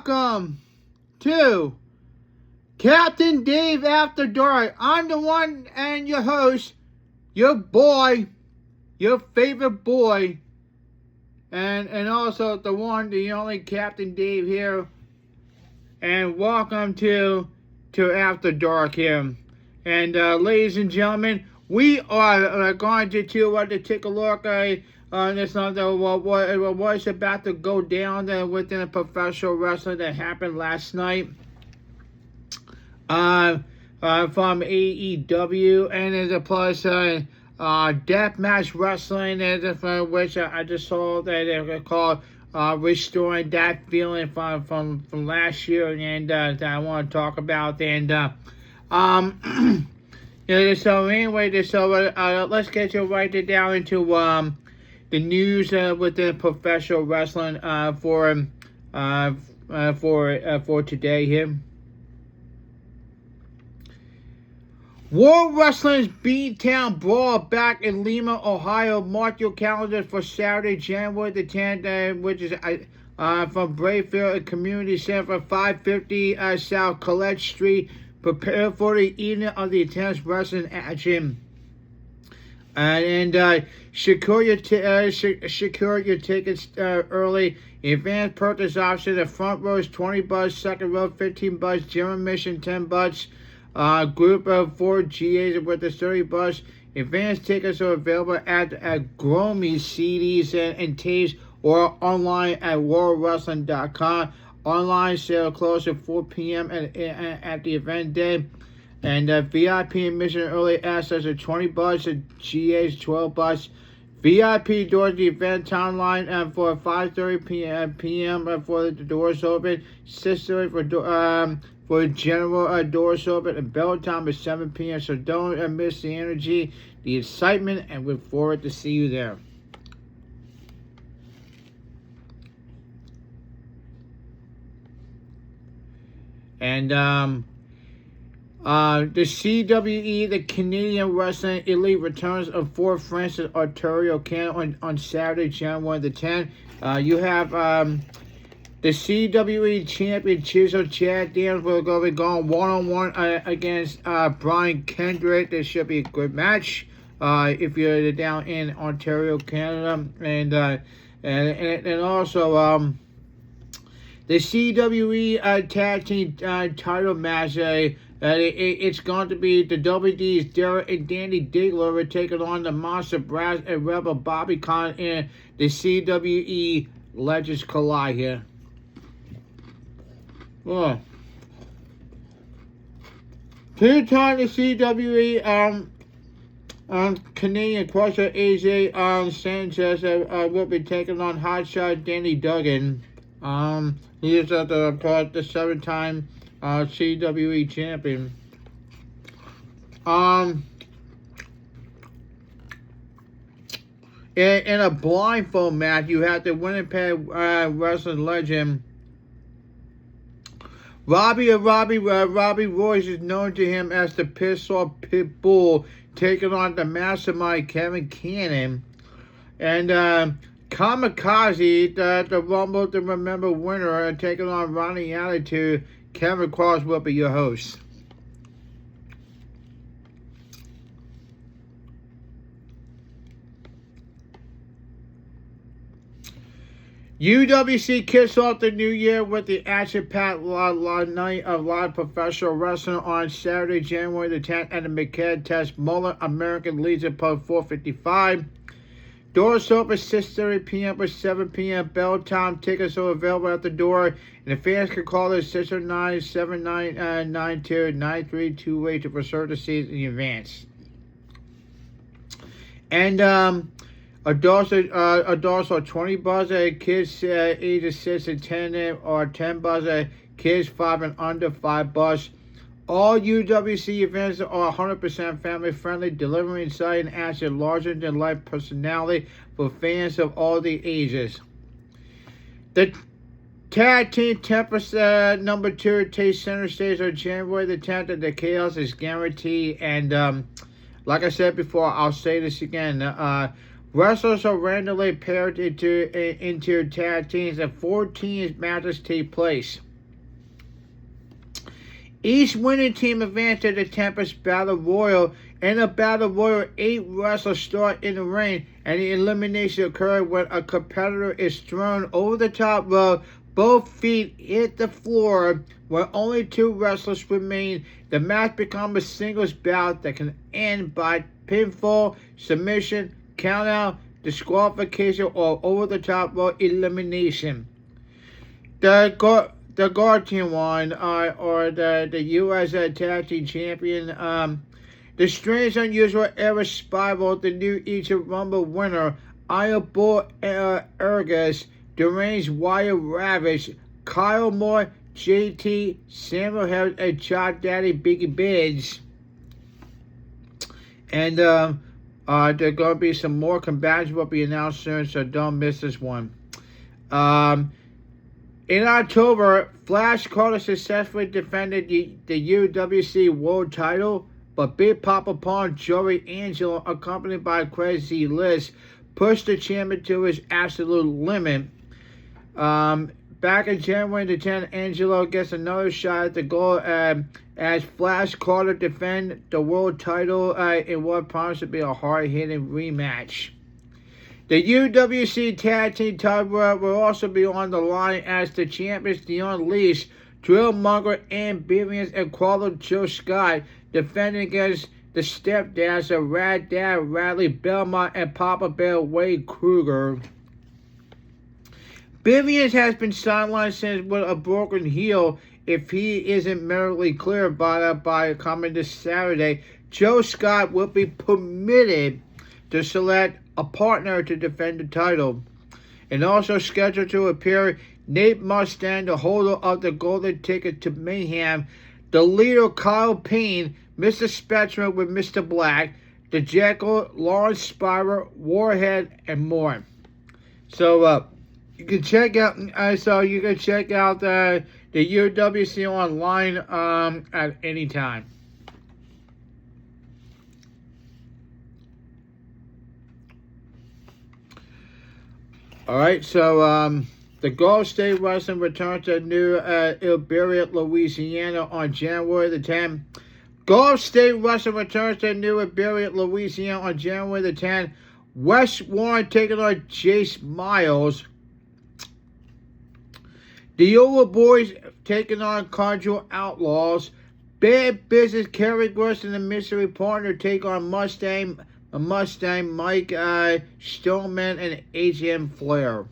welcome to Captain Dave After Dark. I'm the one and your host, your boy, your favorite boy, and also the one, the only Captain Dave here. And welcome to After Dark here. And ladies and gentlemen, we are going to take a look on this what's about to go down within professional wrestling that happened last night from AEW, and as a plus deathmatch wrestling, which I just saw that they're called restoring that feeling from last year, and that I want to talk about. And so anyway, let's get you right down into the news within professional wrestling for today here. World Wrestling's Beantown Brawl back in Lima, Ohio. Mark your calendars for Saturday, January the 10th, which is from Brayfield Community Center for 550 South Collette Street. Prepare for the evening of the intense wrestling action. And secure your tickets early. Advanced purchase option: the front row is $20, second row $15, general admission $10. Group of 4 GAs with the $30. Advanced tickets are available at Gromy CDs and tapes, or online at worldwrestling.com. Online sale closed at 4 p.m. at the event day. And VIP admission early access are $20, and GAs $12. VIP doors the event timeline for 5:30 p.m. for the doors open. 6:30 for general doors open, and bell time is 7 p.m. So don't miss the energy, the excitement, and we look forward to see you there. And the CWE, the Canadian Wrestling Elite, returns of Fort Francis, Ontario, Canada on Saturday, January the 10th. You have the CWE champion Chisel Chad Daniels will be going one-on-one against Brian Kendrick. This should be a good match if you're down in Ontario, Canada. And also the CWE tag team title match. It's going to be the WD's Derek and Danny Diggler taking on the Monster Brass and Rebel Bobby Khan in the CWE Legends Collide here. Oh. Two-time the CWE Canadian crusher AJ Sanchez will be taking on Hotshot Danny Duggan. He is the 7-time CWE champion. In a blindfold match, you have the Winnipeg wrestling legend Robbie Royce, is known to him as the Piss-Off Pitbull, taking on the mastermind Kevin Cannon. And Kamikaze, the Rumble to Remember winner, taking on Ronnie Attitude. Kevin Cross will be your host. UWC kicks off the new year with the action-packed night of live professional wrestling on Saturday, January the 10th at the McCann Test Mullet American Legion Pub 455. Doors open 6:30 p.m. or 7 p.m. Bell time. Tickets are available at the door, and the fans can call us 609-7992-9328 to reserve the seats in advance. And adults are $20, kids ages 6 and 10 are $10, kids 5 and under $5. All UWC events are 100% family friendly, delivering insight and action larger than life personality for fans of all the ages. The tag team Tempest number 2 takes center stage on January the 10th, and the chaos is guaranteed. And like I said before, I'll say this again. Wrestlers are randomly paired into tag teams, and 14 matches take place. Each winning team advanced to the Tempest Battle Royal. In the Battle Royal, 8 wrestlers start in the ring, and the elimination occurs when a competitor is thrown over the top rope. Both feet hit the floor. When only 2 wrestlers remain, the match becomes a singles bout that can end by pinfall, submission, countout, disqualification, or over-the-top rope elimination. The Guardian one, or the U.S. Tag Team Champion, the strange, unusual era spiral, the new Egypt Rumble winner, Ayabo Ergas, Deranged Wire Ravage, Kyle Moore, JT, Samuel Harris, and Chop Daddy Biggie Biggs. And there are going to be some more combatants will be announced soon, so don't miss this one. In October, Flash Carter successfully defended the UWC World Title, but Big Papa Pong Joey Angelo, accompanied by Crazy Liz, pushed the champion to his absolute limit. Back in January the 10th, Angelo gets another shot at the goal as Flash Carter defend the world title in what promises to be a hard-hitting rematch. The UWC Tag Team title will also be on the line as the champions The Unleashed, Drill Monger, and Vivians and Qualo Joe Scott defending against the Stepdads of Rad Dad Radley Belmont and Papa Bear Wade Kruger. Vivians has been sidelined since with a broken heel if he isn't medically cleared by coming this Saturday. Joe Scott will be permitted to select a partner to defend the title. And also scheduled to appear Nate Mustang, the holder of the golden ticket to Mayhem, the leader Kyle Payne, Mr. Spectrum with Mr. Black, the Jekyll, Lawrence Spire, Warhead, and more. So you can check out the UWC online at any time. All right, so the Gulf State Wrestling returns to New Iberia, Louisiana on January the 10th. Gulf State Wrestling returns to New Iberia, Louisiana on January the 10th. West Warren taking on Jace Miles. The Yola Boys taking on Conjure Outlaws. Bad Business, Kerry Gross and the Mystery Partner take on Mustang, Mike Stoneman, and H.M. Flair.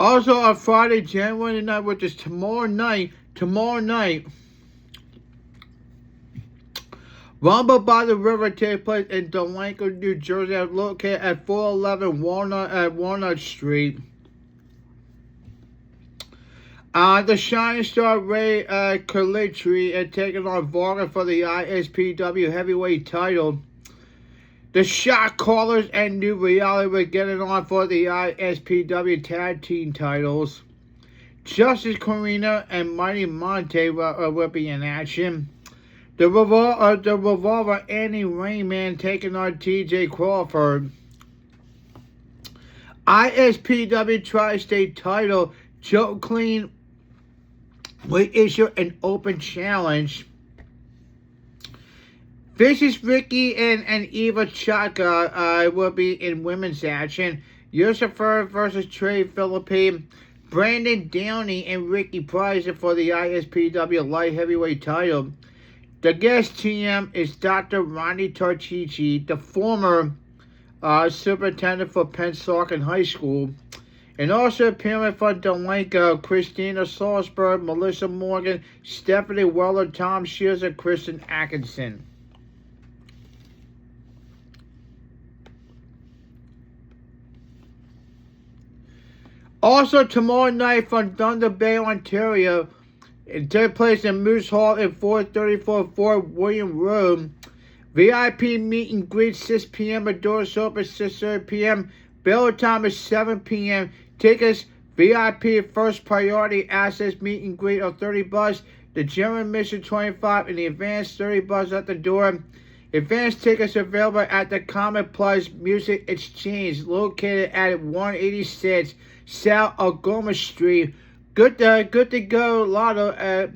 Also on Friday, January 9th, which is tomorrow night, Rumble by the River takes place in Delanco, New Jersey, located at 411 Walnut Street. The Shining Star Ray Calitri is taking on Varga for the ISPW Heavyweight title. The Shot Callers and New Reality were getting on for the ISPW Tag Team titles. Justice Corina and Mighty Monte will be in action. The Revolver Annie Rainman taking on TJ Crawford. ISPW Tri-State title, Joe Clean will issue an open challenge. Vicious Ricky and Eva Chaka will be in women's action. Yusufer versus Trey Philippe. Brandon Downey and Ricky Price for the ISPW Light Heavyweight title. The guest TM is Dr. Ronnie Tarchichi, the former superintendent for Pennsauken High School. And also appearing from Delanco, Christina Salzberg, Melissa Morgan, Stephanie Weller, Tom Shields, and Kristen Atkinson. Also tomorrow night from Thunder Bay, Ontario, it takes place in Moose Hall in 434 Fort William Road. VIP meet and greet 6 p.m. Doors open 6:30 p.m. Bell time is 7 p.m. Tickets VIP first priority access meet and greet of $30. The general admission $25 and the advanced $30 at the door. Advanced tickets available at the Comet Plus Music Exchange located at 186 South Algoma Street. Good to go Lotto at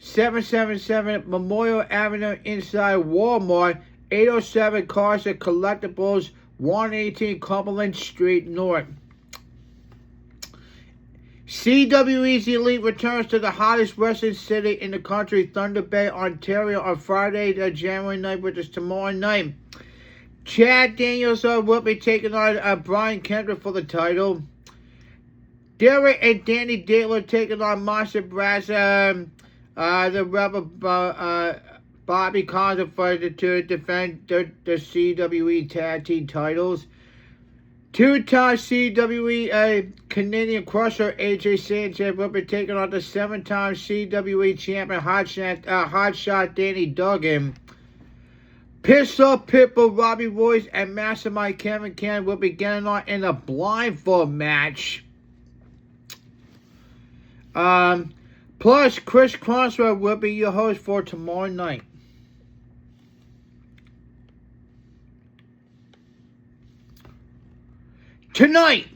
777 Memorial Avenue inside Walmart. 807 Cars and Collectibles, 118 Cumberland Street North. CWE's Elite returns to the hottest wrestling city in the country, Thunder Bay, Ontario, on Friday, January 9th, which is tomorrow night. Chad Daniels will be taking on Brian Kendrick for the title. Derek and Danny Diggler taking on Monster Brass, the Rebel Bobby Condon to defend the CWE Tag Team titles. Two-time CWE Canadian Crusher AJ Sanchez will be taking on the 7-time CWE champion Hotshot Danny Duggan. Pistol Pitbull Robbie Royce and Mastermind Kevin Cannon will be getting on in a blindfold match. Plus, Chris Cronsworth will be your host for tomorrow night. Tonight,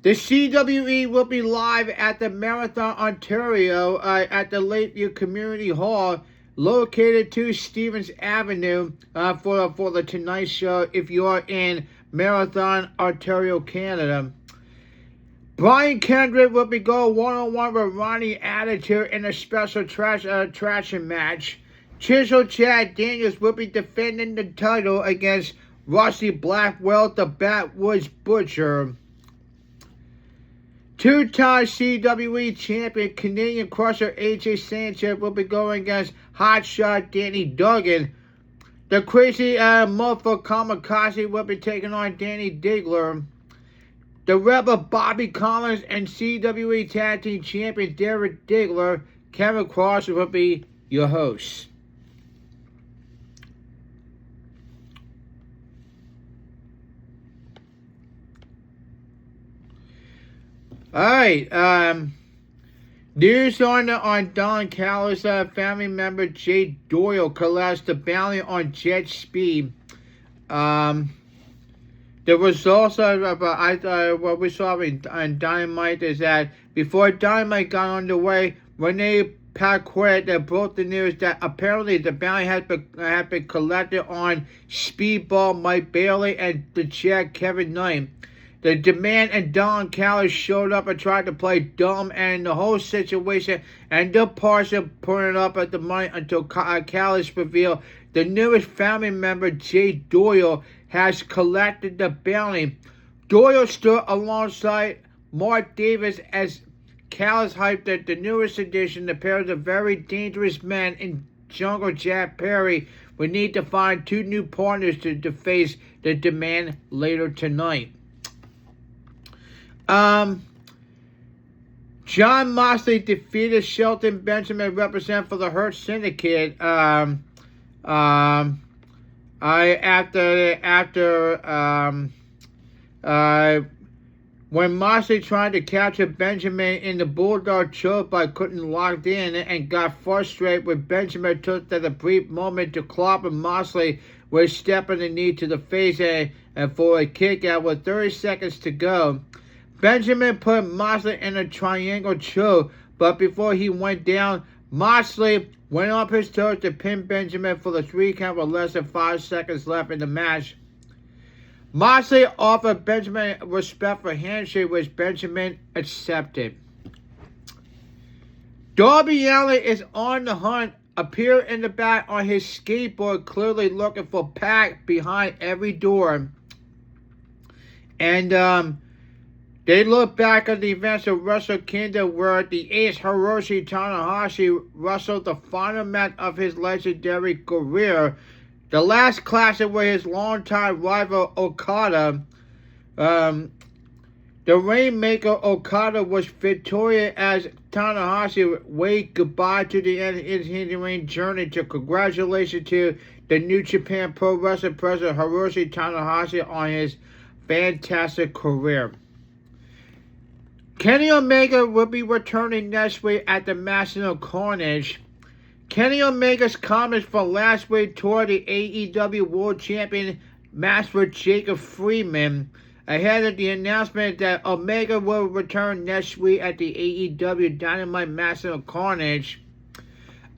the CWE will be live at the Marathon, Ontario, at the Lakeview Community Hall, located 2 Stevens Avenue, for the Tonight Show if you are in Marathon, Ontario, Canada. Brian Kendrick will be going one-on-one with Ronnie Attitude in a special traction match. Chisel Chad Daniels will be defending the title against Rusty Blackwell, the Backwoods Butcher. Two-time CWE champion Canadian Crusher AJ Sanchez will be going against Hotshot Danny Duggan. The Crazy Mofo Kamikaze will be taking on Danny Diggler. The Rebel Bobby Collins and CWE Tag Team Champion Derek Diggler, Kevin Cross will be your hosts. Alright, news on Don Callis' family member Jay Doyle collapsed the bounty on jet speed. The results of what we saw on Dynamite is that before Dynamite got underway, Renee Paquette broke the news that apparently the bounty had been collected on Speedball Mike Bailey and the Jet Kevin Knight. The demand and Don Callis showed up and tried to play dumb, and the whole situation ended up partially putting up at the money until Callis revealed the newest family member, Jay Doyle, has collected the bounty. Doyle stood alongside Mark Davis as Callis hyped that the newest addition, the pair of very dangerous men in Jungle Jack Perry, would need to find 2 new partners to face the demand later tonight. John Moxley defeated Shelton Benjamin, representative for the Hurt Syndicate. When Moxley tried to capture Benjamin in the Bulldog choke but couldn't lock in and got frustrated when Benjamin took that a brief moment to clobber Moxley with stepping the knee to the face and for a kick out with 30 seconds to go. Benjamin put Moxley in a triangle choke, but before he went down, Moxley went up his toes to pin Benjamin for the 3 count with less than 5 seconds left in the match. Moxley offered Benjamin a respectful handshake, which Benjamin accepted. Darby Allin is on the hunt, appeared in the back on his skateboard, clearly looking for Pac behind every door. And they look back at the events of Wrestle Kingdom where the ace Hiroshi Tanahashi wrestled the final match of his legendary career. The last classic with his longtime rival Okada. The Rainmaker Okada was victorious as Tanahashi waved goodbye to the end of his in-ring journey to congratulations to the New Japan Pro Wrestling president Hiroshi Tanahashi on his fantastic career. Kenny Omega will be returning next week at the Masters of Carnage. Kenny Omega's comments from last week toward the AEW World Champion match with Jacob Freeman ahead of the announcement that Omega will return next week at the AEW Dynamite Masters of Carnage.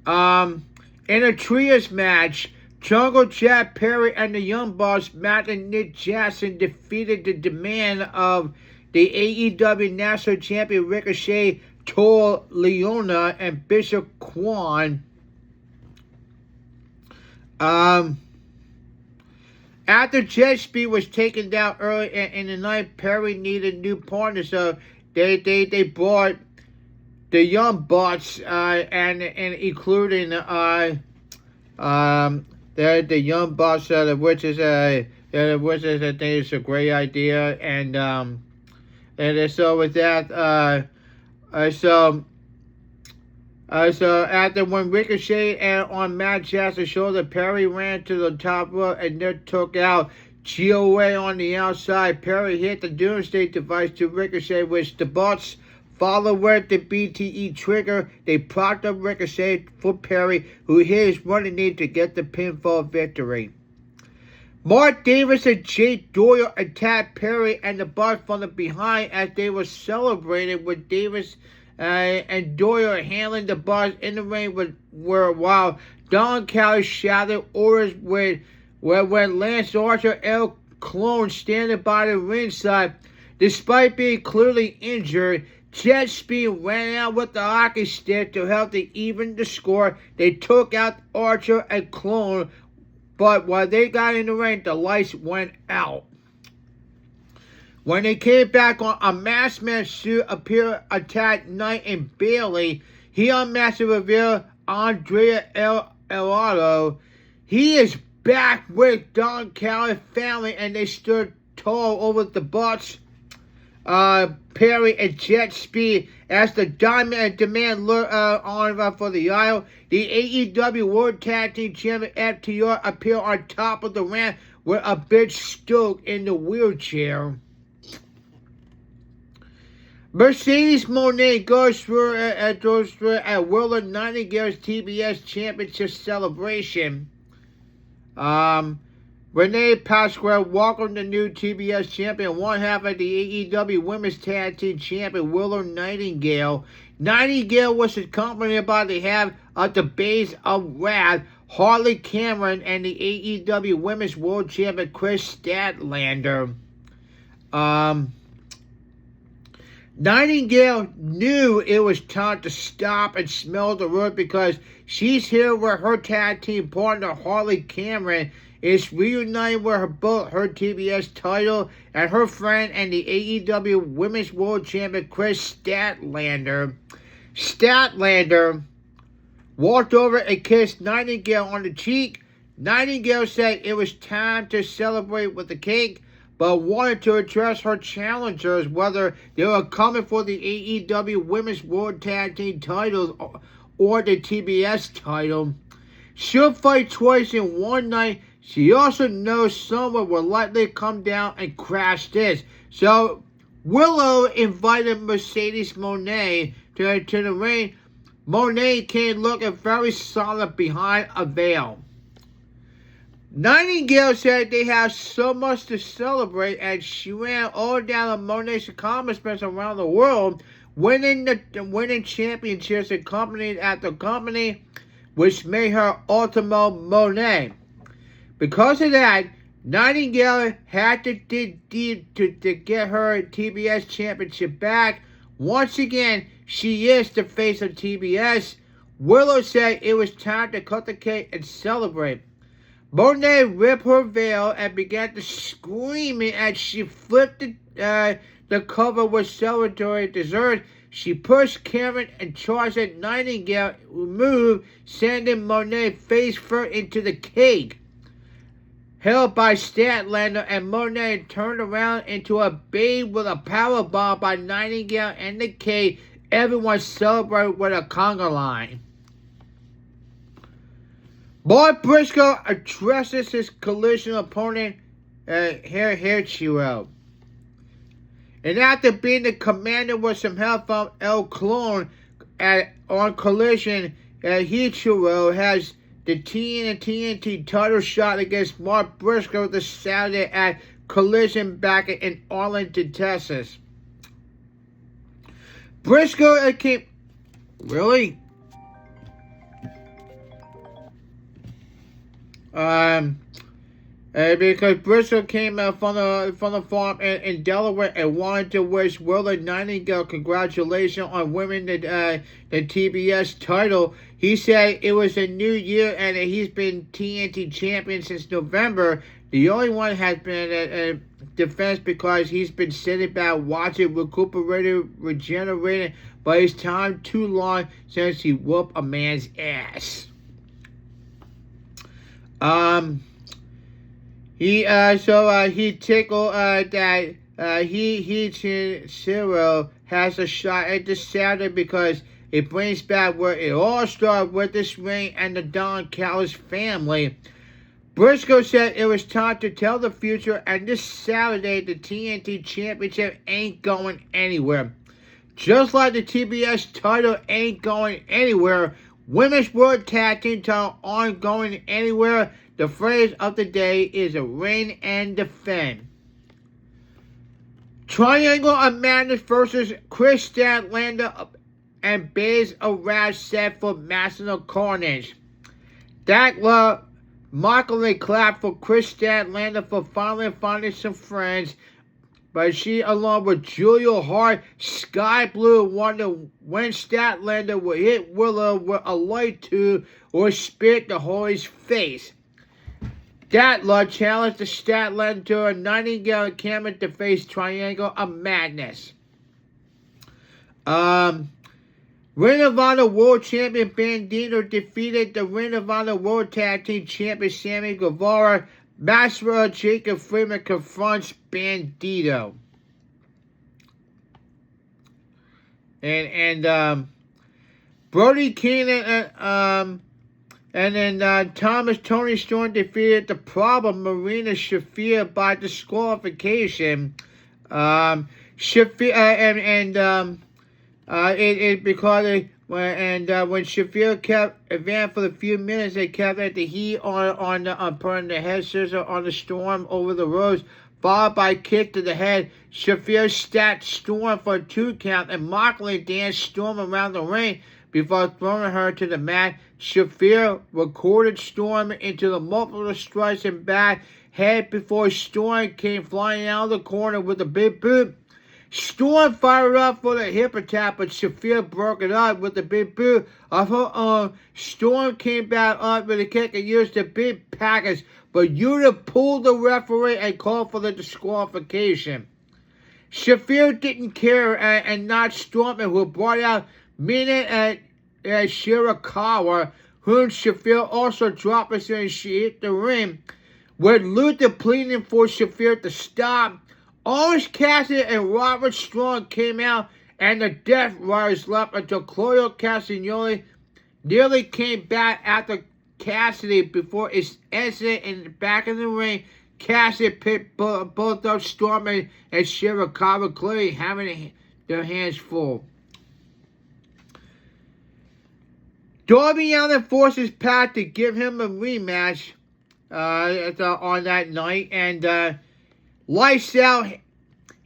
In a trios match, Jungle Jack Perry and the Young Bucks, Matt and Nick Jackson, defeated the demand of the AEW National Champion Ricochet, Toa Liona, and Bishop Quan. After Jet Speed was taken down early in the night, Perry needed new partners, so they brought the Young Bucks and including the Young Bucks, which is I think is a great idea, and so with that, so after when Ricochet and on Matt Jackson's shoulder, Perry ran to the top rope and then took out GOA on the outside. Perry hit the Doomsday device to Ricochet, which the Bucks followed with the BTE trigger. They propped up Ricochet for Perry, who hit his running knee to get the pinfall victory. Mark Davis and Jake Doyle attacked Perry and the Bucks from the behind as they were celebrating with Davis and Doyle handling the Bucks in the ring while Don Callis shouted orders when Lance Archer El Clone standing by the ringside. Despite being clearly injured, Jet Speed ran out with the hockey stick to help to even the score. They took out Archer and Clone, but while they got in the ring, the lights went out. When they came back on, a masked man suit appeared, attacked Knight and Bailey. He unmasked and revealed Andrea Elado. He is back with Don Callis family, and they stood tall over the Bucks, Perry and Jet Speed as the Diamond and Demand looked on for the aisle. The AEW World Tag Team Champion FTR appeared on top of the ramp with a big Stoke in the wheelchair. Mercedes Moné goes through at Willer Nightingale's TBS Championship celebration. Renee Pasquale welcomed the new TBS champion, one half of the AEW Women's Tag Team Champion, Willer Nightingale. Nightingale was accompanied by the half of the Base of Wrath, Harley Cameron, and the AEW Women's World Champion, Chris Statlander. Nightingale knew it was time to stop and smell the road because she's here with her tag team partner, Harley Cameron, is reuniting with her TBS title and her friend and the AEW Women's World Champion, Chris Statlander. Statlander walked over and kissed Nightingale on the cheek. Nightingale said it was time to celebrate with the cake, but wanted to address her challengers, whether they were coming for the AEW Women's World Tag Team titles or the TBS title. She'll fight twice in one night. She also knows someone will likely come down and crash this. So Willow invited Mercedes Moné to the ring. Moné came looking very solid behind a veil. Nightingale said they have so much to celebrate, and she ran all down on Moné's accomplishments around the world, winning championships accompanied at the company, which made her Ultimo Moné. Because of that, Nightingale had to get her TBS championship back. Once again, she is the face of TBS. Willow said it was time to cut the cake and celebrate. Moné ripped her veil and began to screaming as she flipped the cover with celebratory dessert. She pushed Cameron and charged at Nightingale, move, sending Moné face first into the cake. Held by Statlander, and Moné turned around into a babe with a powerbomb by Nightingale and the cake. Everyone celebrated with a conga line. Mark Briscoe addresses his collision opponent, Hiroshiro. And after being the commander with some help from El Clone on Collision, Ichiro has the TNT title shot against Mark Briscoe this Saturday at Collision back in Arlington, Texas. Briscoe came... Really? Because Briscoe came from the farm in Delaware and wanted to wish Willa Nightingale congratulations on winning the TBS title. He said it was a new year and he's been TNT champion since November. The only one has been a defense because he's been sitting back watching, recuperating, regenerating, but it's time too long since he whooped a man's ass. He tickled that Cyril has a shot at this Saturday because it brings back where it all started with this ring and the Don Callis family. Briscoe said it was time to tell the future, and this Saturday the TNT Championship ain't going anywhere. Just like the TBS title ain't going anywhere, Women's World Tag Team title aren't going anywhere. The phrase of the day is a reign and defend. Triangle of Madness versus Chris Statlander and Baze Arad set for Master Carnage. Statler mockingly clapped for Chris Statlander for finally finding some friends, but she, along with Julia Hart, Sky Blue, wondered when Statlander would hit Willow with a light tube or spit the Holy's face. Statler challenged the Statlander to a Nightingale encampment to face Triangle of Madness. Ring of Honor World Champion Bandito defeated the Ring of Honor World Tag Team Champion Sammy Guevara. Master Jacob Freeman confronts Bandito. And Brody Keenan and then Thomas Tony Storm defeated the Problem Marina Shafir by disqualification. Shafir when Shafir kept advanced for a few minutes, they kept at the heat on putting the head scissor on the Storm over the ropes, followed by a kick to the head. Shafir stacked Storm for a 2 count and mockingly danced Storm around the ring before throwing her to the mat. Shafir recorded Storm into the multiple strikes and back head before Storm came flying out of the corner with a big boot. Storm fired up for the hip attack, but Shafir broke it up with a big boot of her own. Storm came back up with a kick and used the big package, but Yuta pulled the referee and called for the disqualification. Shafir didn't care and not Storm, who brought out Mina and Shirakawa, whom Shafir also dropped as soon as she hit the ring. With Luther pleading for Shafir to stop, Orange Cassidy and Robert Strong came out, and the Death Riders left until Claudio Castagnoli nearly came back after Cassidy before his exit in the back of the ring. Cassidy picked both up Storm and Shirakawa, clearly having their hands full. Darby Allin forces Pat to give him a rematch on that night, and Lights Out,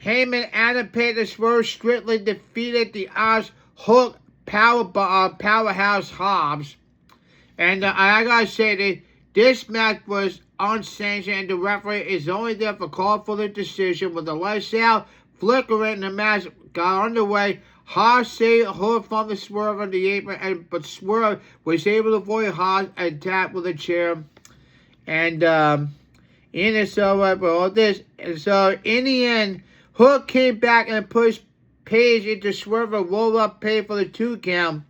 Heyman, Adam Page, and Swerve Strickland defeated the Oz Hook Powerhouse Hobbs. And I gotta say that this match was unsanctioned, and the referee is only there for call for the decision. With the lights out flickering, the match got underway. Hobbs saved Hook from the Swerve on the apron, but Swerve was able to avoid Hobbs and tap with a chair. And in the end, Hook came back and pushed Page into Swerve and rolled up Page for the 2 count.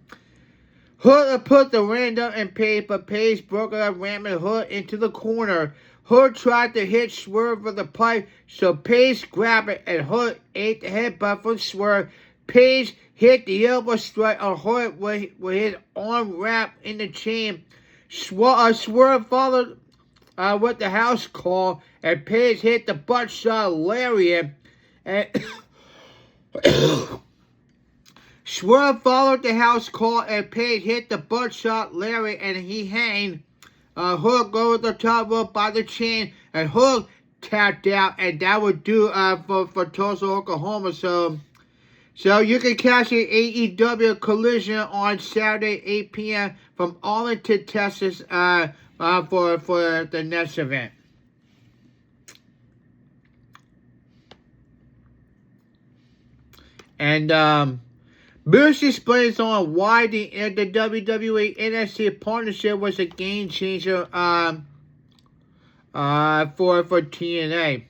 Hook put the random in Page, but Page broke up, ramming Hook into the corner. Hook tried to hit Swerve with the pipe, so Page grabbed it, and Hook ate the headbutt from Swerve. Page hit the elbow strike on Hook with his arm wrapped in the chain. Swerve followed with the house call, and Page hit the butt shot lariat, and Swerve followed the house call and Page hit the buttshot Larry and he hanged. Hook over the top rope by the chain and Hook tapped out, and that would do for Tulsa, Oklahoma. So you can catch an AEW Collision on Saturday 8 p.m. from Arlington, Texas for the next event. And Moose explains on why the WWE NXT partnership was a game changer for TNA.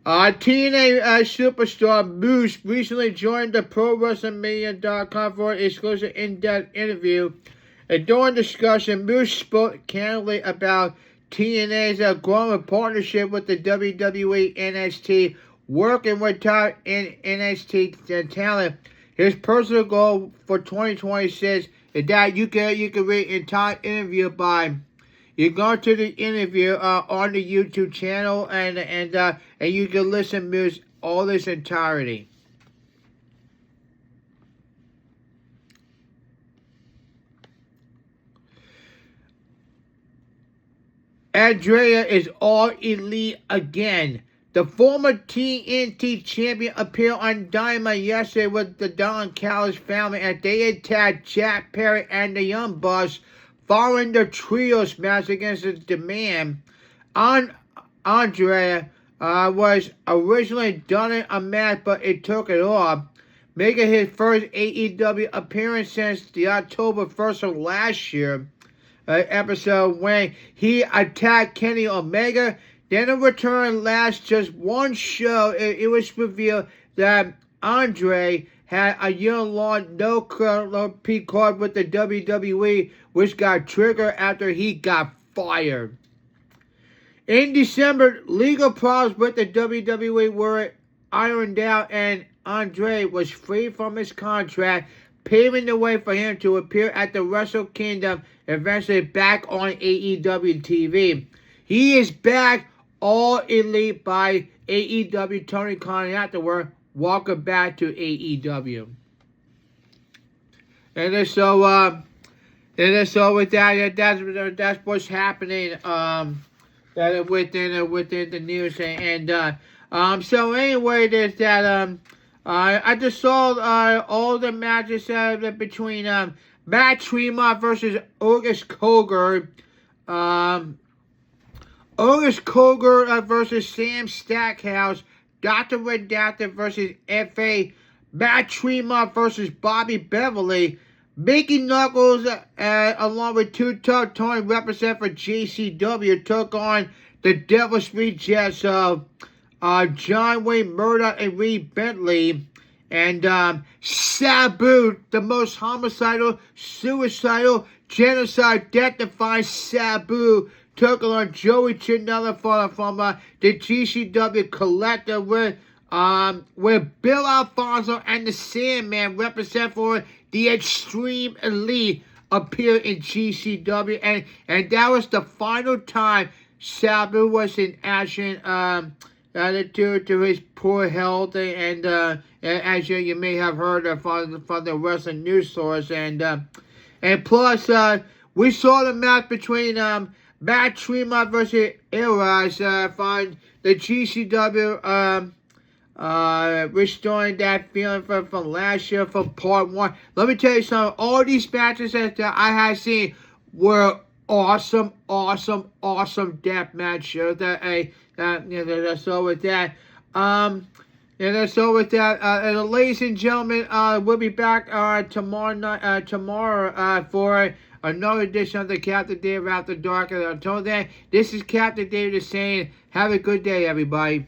TNA superstar Moose recently joined the ProWrestlingMania.com for an exclusive in-depth interview. And during discussion, Moose spoke candidly about TNA's growing partnership with the WWE NXT, working with top NXT talent. His personal goal for 2026 is that you can read an entire interview by you go to the interview on the YouTube channel and you can listen to all this entirety. Andrea is all elite again. The former TNT champion appeared on Dynamite yesterday with the Don Callis family as they attacked Jack Perry and the Young Bucks following the trios match against the Demand. Andrea was originally done in a match, but it took it off, making his first AEW appearance since the October 1st of last year episode when he attacked Kenny Omega. Then a return last just one show. It was revealed that Andre had a year-long no-compete card with the WWE, which got triggered after he got fired. In December, legal problems with the WWE were ironed out, and Andre was free from his contract, paving the way for him to appear at the Wrestle Kingdom, eventually back on AEW TV. He is back. All Elite by AEW. Tony Khan afterward. Welcome back to AEW. And so with that's what's happening within the news so anyway, there's that I just saw all the matches between Matt Tremont versus August Cogar. August Cogar versus Sam Stackhouse, Dr. Redacted versus F.A., Matt Tremont versus Bobby Beverly, Mickey Knuckles, along with Two Tough Tony represent for JCW, took on the Devil's Rejects of John Wayne Murdoch and Reed Bentley, and Sabu, the most homicidal, suicidal, genocide, death-defying Sabu, took on Joey Janela from the GCW Collective where Bill Alfonso and the Sandman represent for the Extreme Elite appear in GCW, and that was the final time Sabu was in action due to his poor health and as you may have heard from the wrestling news source, and plus we saw the match between Matt Tremont versus Eras from the GCW, restoring that feeling from last year from part one. Let me tell you something. All these matches that I have seen were awesome death match shows. So with that, ladies and gentlemen, we'll be back tomorrow for another edition of the Captain Dave After Dark. And until then, this is Captain David saying, have a good day, everybody.